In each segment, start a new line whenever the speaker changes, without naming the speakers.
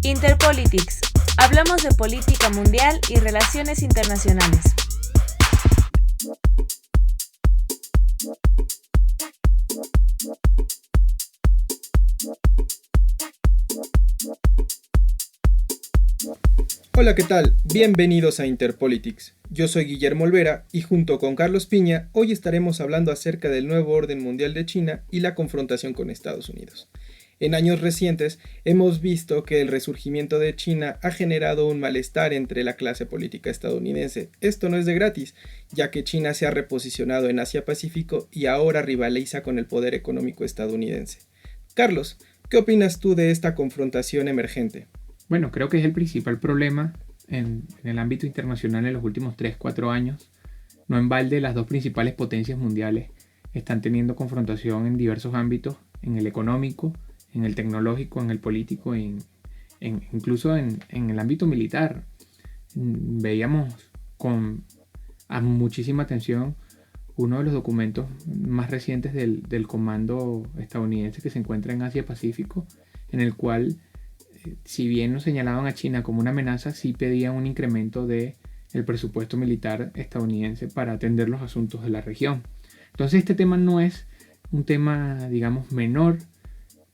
Interpolitics. Hablamos de política mundial y relaciones internacionales.
Hola, ¿qué tal? Bienvenidos a Interpolitics. Yo soy Guillermo Olvera y junto con Carlos Piña hoy estaremos hablando acerca del nuevo orden mundial de China y la confrontación con Estados Unidos. En años recientes hemos visto que el resurgimiento de China ha generado un malestar entre la clase política estadounidense. Esto no es de gratis, ya que China se ha reposicionado en Asia-Pacífico y ahora rivaliza con el poder económico estadounidense. Carlos, ¿qué opinas tú de esta confrontación emergente?
Bueno, creo que es el principal problema en el ámbito internacional en los últimos 3-4 años. No en balde, las dos principales potencias mundiales están teniendo confrontación en diversos ámbitos, en el económico, en el tecnológico, en el político, incluso en el ámbito militar. Veíamos a muchísima atención uno de los documentos más recientes del comando estadounidense que se encuentra en Asia-Pacífico, en el cual, si bien no señalaban a China como una amenaza, sí pedían un incremento del presupuesto militar estadounidense para atender los asuntos de la región. Entonces este tema no es un tema, digamos, menor.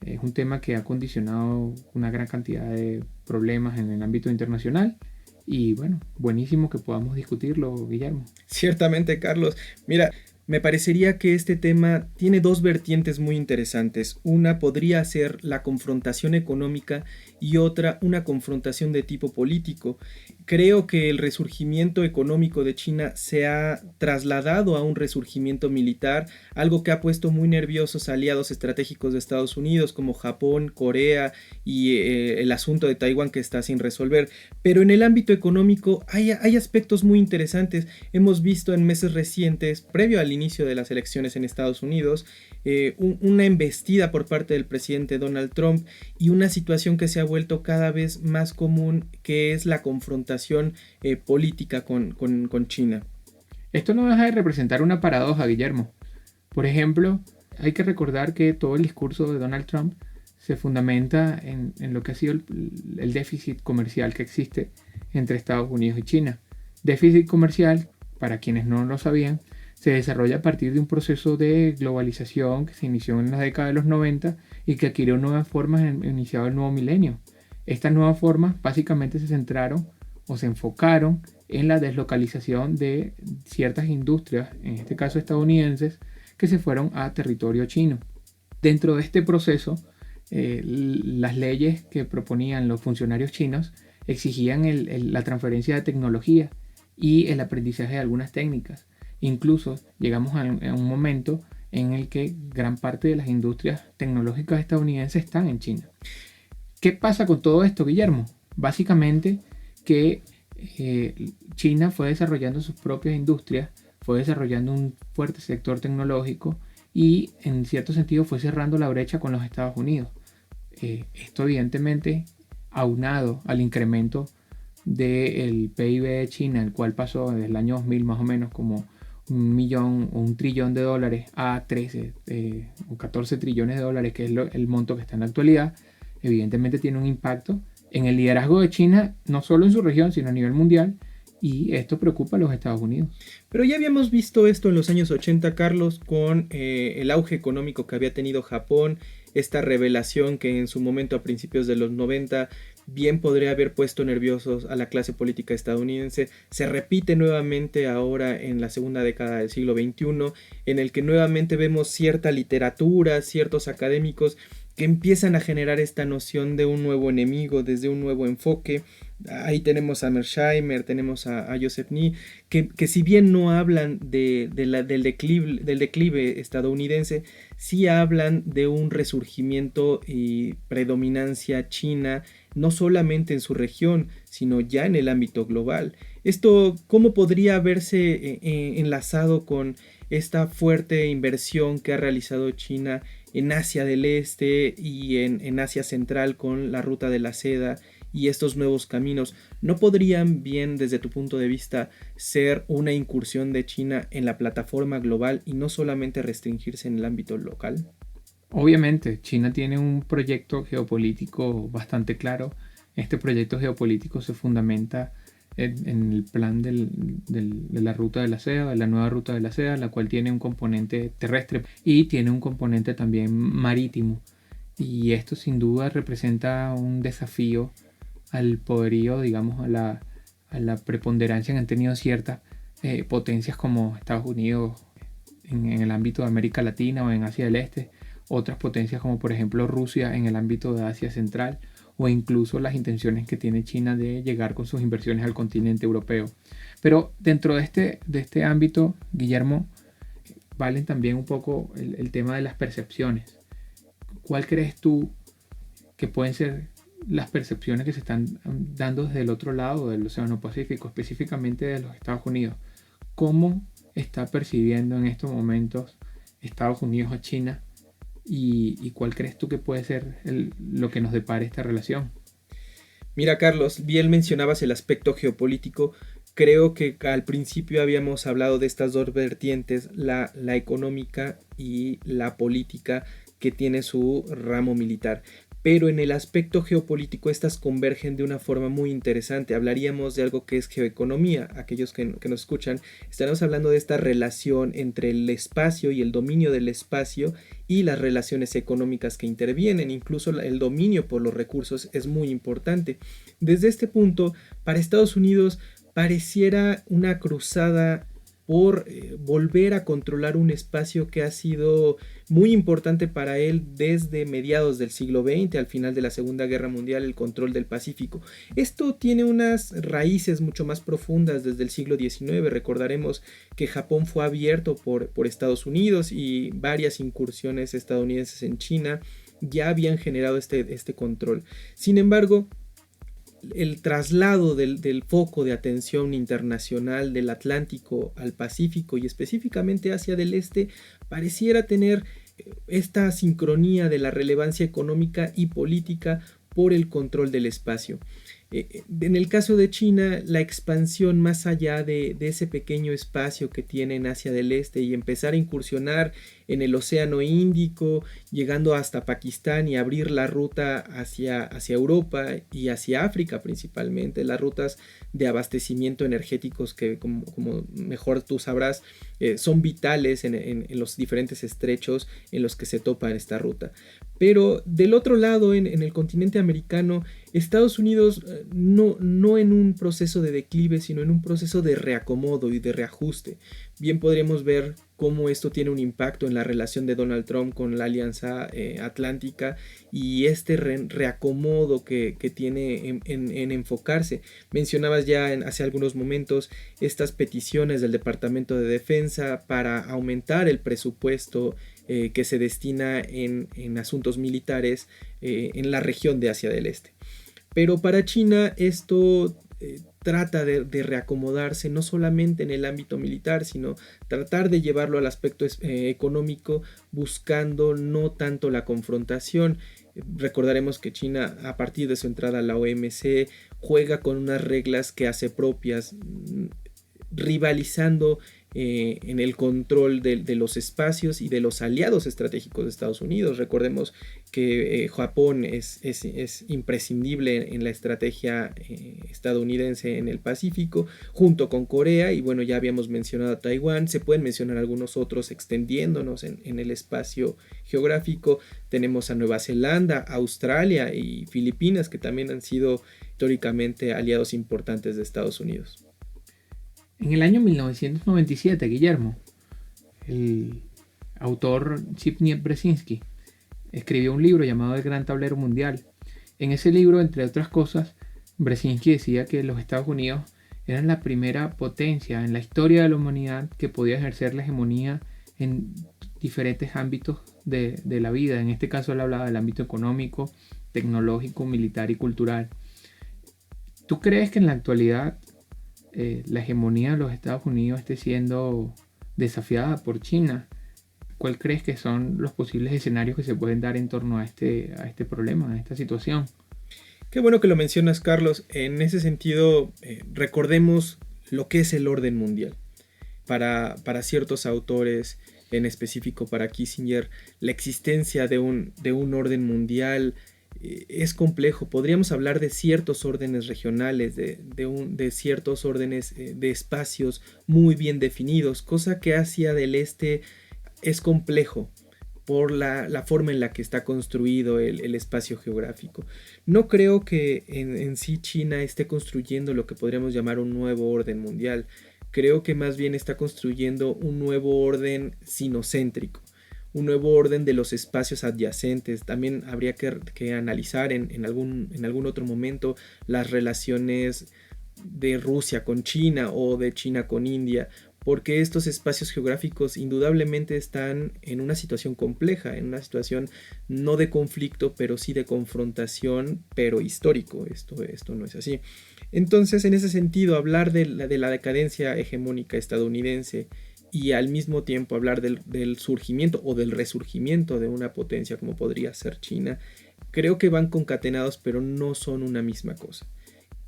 Es un tema que ha condicionado una gran cantidad de problemas en el ámbito internacional y bueno, buenísimo que podamos discutirlo, Guillermo.
Ciertamente, Carlos. Mira, me parecería que este tema tiene dos vertientes muy interesantes. Una podría ser la confrontación económica y otra una confrontación de tipo político. Creo que el resurgimiento económico de China se ha trasladado a un resurgimiento militar, algo que ha puesto muy nerviosos aliados estratégicos de Estados Unidos como Japón, Corea y el asunto de Taiwán que está sin resolver. Pero en el ámbito económico hay aspectos muy interesantes. Hemos visto en meses recientes, previo al inicio de las elecciones en Estados Unidos, una embestida por parte del presidente Donald Trump y una situación que se ha vuelto cada vez más común, que es la confrontación política con China.
Esto no deja de representar una paradoja, Guillermo. Por ejemplo, hay que recordar que todo el discurso de Donald Trump se fundamenta en lo que ha sido el déficit comercial que existe entre Estados Unidos y China. Déficit comercial, para quienes no lo sabían, se desarrolla a partir de un proceso de globalización que se inició en la década de los 90 y que adquirió nuevas formas iniciado el nuevo milenio. Estas nuevas formas básicamente se centraron o se enfocaron en la deslocalización de ciertas industrias, en este caso estadounidenses, que se fueron a territorio chino. Dentro de este proceso, las leyes que proponían los funcionarios chinos exigían la transferencia de tecnología y el aprendizaje de algunas técnicas. Incluso llegamos a un momento en el que gran parte de las industrias tecnológicas estadounidenses están en China. ¿Qué pasa con todo esto, Guillermo? Básicamente que China fue desarrollando sus propias industrias, fue desarrollando un fuerte sector tecnológico y en cierto sentido fue cerrando la brecha con los Estados Unidos. Esto evidentemente aunado al incremento del PIB de China, el cual pasó desde el año 2000 más o menos como $1 trillón a 13 o 14 trillones de dólares, que es el monto que está en la actualidad, evidentemente tiene un impacto en el liderazgo de China, no solo en su región, sino a nivel mundial, y esto preocupa a los Estados Unidos.
Pero ya habíamos visto esto en los años 80, Carlos, con el auge económico que había tenido Japón, esta revelación que en su momento a principios de los 90 bien podría haber puesto nerviosos a la clase política estadounidense. Se repite nuevamente ahora en la segunda década del siglo XXI, en el que nuevamente vemos cierta literatura, ciertos académicos que empiezan a generar esta noción de un nuevo enemigo desde un nuevo enfoque. Ahí tenemos a Mearsheimer, tenemos a Joseph Nye, que si bien no hablan del declive estadounidense, sí hablan de un resurgimiento y predominancia china, no solamente en su región, sino ya en el ámbito global. Esto, ¿cómo podría verse enlazado con esta fuerte inversión que ha realizado China en Asia del Este y en Asia Central con la ruta de la seda y estos nuevos caminos? ¿No podrían bien, desde tu punto de vista, ser una incursión de China en la plataforma global y no solamente restringirse en el ámbito local?
Obviamente, China tiene un proyecto geopolítico bastante claro este proyecto geopolítico se fundamenta en el plan de la ruta de la seda, de la nueva ruta de la seda, la cual tiene un componente terrestre y tiene un componente también marítimo. Y esto sin duda representa un desafío al poderío, digamos, a la preponderancia que han tenido ciertas potencias como Estados Unidos en el ámbito de América Latina o en Asia del Este, otras potencias como por ejemplo Rusia en el ámbito de Asia Central, o incluso las intenciones que tiene China de llegar con sus inversiones al continente europeo. Pero dentro de este ámbito, Guillermo, valen también un poco el tema de las percepciones. ¿Cuál crees tú que pueden ser las percepciones que se están dando desde el otro lado del Océano Pacífico, específicamente de los Estados Unidos? ¿Cómo está percibiendo en estos momentos Estados Unidos a China? ¿Y cuál crees tú que puede ser lo que nos depare esta relación?
Mira, Carlos, bien mencionabas el aspecto geopolítico. Creo que al principio habíamos hablado de estas dos vertientes, la económica y la política, que tiene su ramo militar. Pero en el aspecto geopolítico estas convergen de una forma muy interesante. Hablaríamos de algo que es geoeconomía. Aquellos que nos escuchan, estaremos hablando de esta relación entre el espacio y el dominio del espacio y las relaciones económicas que intervienen. Incluso el dominio por los recursos es muy importante. Desde este punto, para Estados Unidos pareciera una cruzada por volver a controlar un espacio que ha sido muy importante para él desde mediados del siglo XX, al final de la Segunda Guerra Mundial, el control del Pacífico. Esto tiene unas raíces mucho más profundas desde el siglo XIX. Recordaremos que Japón fue abierto por Estados Unidos y varias incursiones estadounidenses en China ya habían generado este control. Sin embargo, el traslado del foco de atención internacional del Atlántico al Pacífico y específicamente hacia del Este pareciera tener esta sincronía de la relevancia económica y política por el control del espacio. En el caso de China, la expansión más allá de ese pequeño espacio que tienen hacia del Este y empezar a incursionar en el Océano Índico, llegando hasta Pakistán y abrir la ruta hacia Europa y hacia África principalmente, las rutas de abastecimiento energéticos que como mejor tú sabrás son vitales en los diferentes estrechos en los que se topa esta ruta. Pero del otro lado, en el continente americano, Estados Unidos no en un proceso de declive, sino en un proceso de reacomodo y de reajuste. Bien podremos ver cómo esto tiene un impacto en la relación de Donald Trump con la Alianza Atlántica y este reacomodo que tiene en enfocarse. Mencionabas ya hace algunos momentos estas peticiones del Departamento de Defensa para aumentar el presupuesto que se destina en asuntos militares en la región de Asia del Este. Pero para China esto trata de reacomodarse no solamente en el ámbito militar, sino tratar de llevarlo al aspecto económico, buscando no tanto la confrontación. Recordaremos que China, a partir de su entrada a la OMC, juega con unas reglas que hace propias, rivalizando en el control de los espacios y de los aliados estratégicos de Estados Unidos. Recordemos que Japón es imprescindible en la estrategia estadounidense en el Pacífico, junto con Corea, y bueno, ya habíamos mencionado a Taiwán, se pueden mencionar algunos otros extendiéndonos en el espacio geográfico. Tenemos a Nueva Zelanda, Australia y Filipinas, que también han sido históricamente aliados importantes de Estados Unidos.
En el año 1997, Guillermo, el autor Zbigniew Brzezinski escribió un libro llamado El Gran Tablero Mundial. En ese libro, entre otras cosas, Brzezinski decía que los Estados Unidos eran la primera potencia en la historia de la humanidad que podía ejercer la hegemonía en diferentes ámbitos de la vida. En este caso él hablaba del ámbito económico, tecnológico, militar y cultural. ¿Tú crees que en la actualidad la hegemonía de los Estados Unidos esté siendo desafiada por China? ¿Cuál crees que son los posibles escenarios que se pueden dar en torno a este problema, a esta situación?
Qué bueno que lo mencionas, Carlos. En ese sentido, recordemos lo que es el orden mundial. Para ciertos autores, en específico para Kissinger, la existencia de un orden mundial es complejo. Podríamos hablar de ciertos órdenes regionales, de ciertos órdenes de espacios muy bien definidos, cosa que Asia del Este es complejo por la forma en la que está construido el espacio geográfico. No creo que en sí China esté construyendo lo que podríamos llamar un nuevo orden mundial. Creo que más bien está construyendo un nuevo orden sinocéntrico, un nuevo orden de los espacios adyacentes. También habría que analizar en algún otro momento las relaciones de Rusia con China o de China con India, porque estos espacios geográficos indudablemente están en una situación compleja, en una situación no de conflicto, pero sí de confrontación, pero histórico. Esto no es así. Entonces, en ese sentido, hablar de la decadencia hegemónica estadounidense y al mismo tiempo hablar del surgimiento o del resurgimiento de una potencia como podría ser China, creo que van concatenados, pero no son una misma cosa.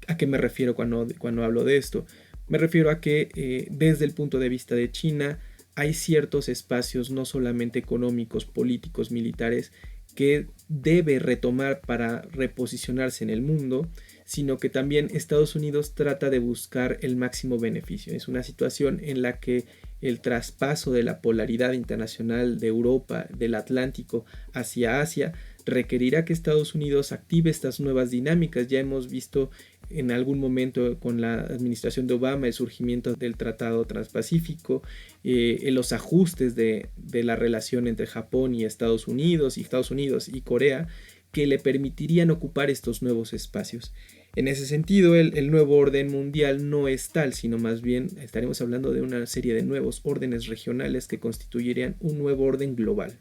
¿A qué me refiero cuando hablo de esto? Me refiero a que desde el punto de vista de China hay ciertos espacios no solamente económicos, políticos, militares que debe retomar para reposicionarse en el mundo, sino que también Estados Unidos trata de buscar el máximo beneficio. Es una situación en la que el traspaso de la polaridad internacional de Europa, del Atlántico hacia Asia, requerirá que Estados Unidos active estas nuevas dinámicas. Ya hemos visto en algún momento con la administración de Obama el surgimiento del Tratado Transpacífico, los ajustes de la relación entre Japón y Estados Unidos y Corea, que le permitirían ocupar estos nuevos espacios. En ese sentido, el nuevo orden mundial no es tal, sino más bien estaremos hablando de una serie de nuevos órdenes regionales que constituirían un nuevo orden global.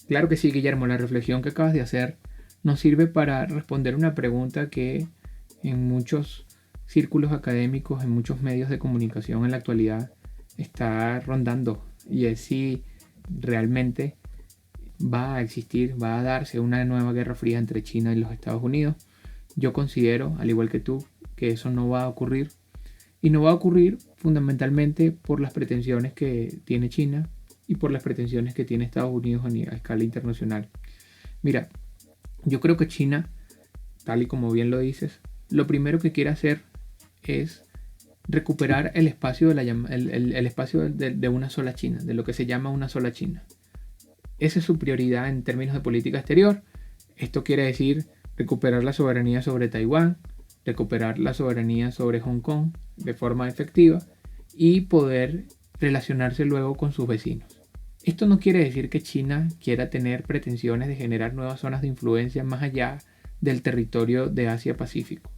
Claro que sí, Guillermo, la reflexión que acabas de hacer nos sirve para responder una pregunta que en muchos círculos académicos, en muchos medios de comunicación en la actualidad está rondando, y es si realmente va a existir, va a darse una nueva guerra fría entre China y los Estados Unidos. Yo considero, al igual que tú, que eso no va a ocurrir, y no va a ocurrir fundamentalmente por las pretensiones que tiene China y por las pretensiones que tiene Estados Unidos a escala internacional. Mira, yo creo que China, tal y como bien lo dices, lo primero que quiere hacer es recuperar el espacio, el espacio de una sola China, de lo que se llama una sola China. Esa es su prioridad en términos de política exterior. Esto quiere decir recuperar la soberanía sobre Taiwán, recuperar la soberanía sobre Hong Kong de forma efectiva y poder relacionarse luego con sus vecinos. Esto no quiere decir que China quiera tener pretensiones de generar nuevas zonas de influencia más allá del territorio de Asia-Pacífico.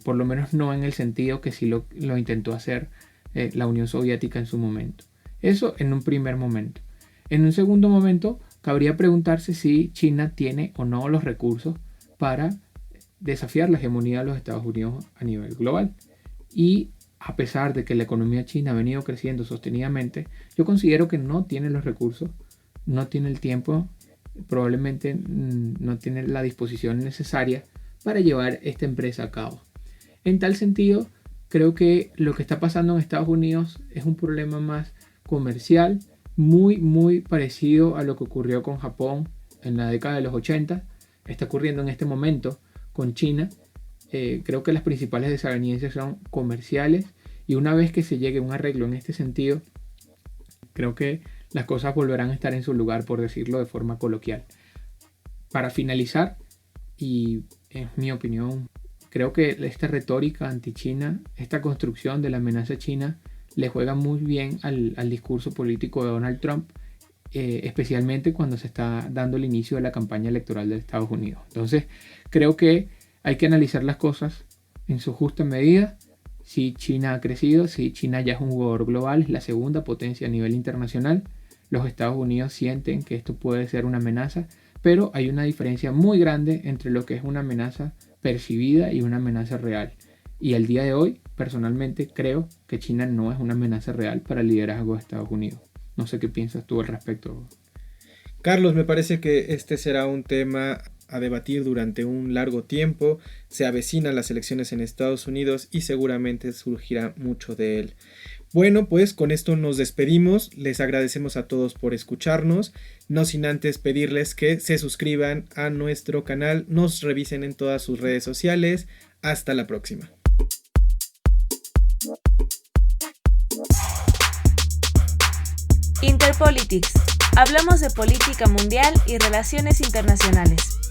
Por lo menos no en el sentido que sí lo intentó hacer la Unión Soviética en su momento. Eso en un primer momento. En un segundo momento, cabría preguntarse si China tiene o no los recursos para desafiar la hegemonía de los Estados Unidos a nivel global. Y a pesar de que la economía china ha venido creciendo sostenidamente, yo considero que no tiene los recursos, no tiene el tiempo, probablemente no tiene la disposición necesaria para llevar esta empresa a cabo. En tal sentido, creo que lo que está pasando en Estados Unidos es un problema más comercial, muy parecido a lo que ocurrió con Japón en la década de los 80. Está ocurriendo en este momento con China. Creo que las principales desavenencias son comerciales, y una vez que se llegue a un arreglo en este sentido, creo que las cosas volverán a estar en su lugar, por decirlo de forma coloquial. Para finalizar, y en mi opinión, creo que esta retórica anti-China, esta construcción de la amenaza china, le juega muy bien al discurso político de Donald Trump, especialmente cuando se está dando el inicio de la campaña electoral de Estados Unidos. Entonces, creo que hay que analizar las cosas en su justa medida. Si China ha crecido, si China ya es un jugador global, es la segunda potencia a nivel internacional, los Estados Unidos sienten que esto puede ser una amenaza, pero hay una diferencia muy grande entre lo que es una amenaza percibida y una amenaza real. Y al día de hoy, personalmente, creo que China no es una amenaza real para el liderazgo de Estados Unidos. No sé qué piensas tú al respecto.
Carlos, me parece que este será un tema a debatir durante un largo tiempo. Se avecinan las elecciones en Estados Unidos y seguramente surgirá mucho de él. Bueno, pues con esto nos despedimos. Les agradecemos a todos por escucharnos. No sin antes pedirles que se suscriban a nuestro canal, nos revisen en todas sus redes sociales. Hasta la próxima.
Interpolitics. Hablamos de política mundial y relaciones internacionales.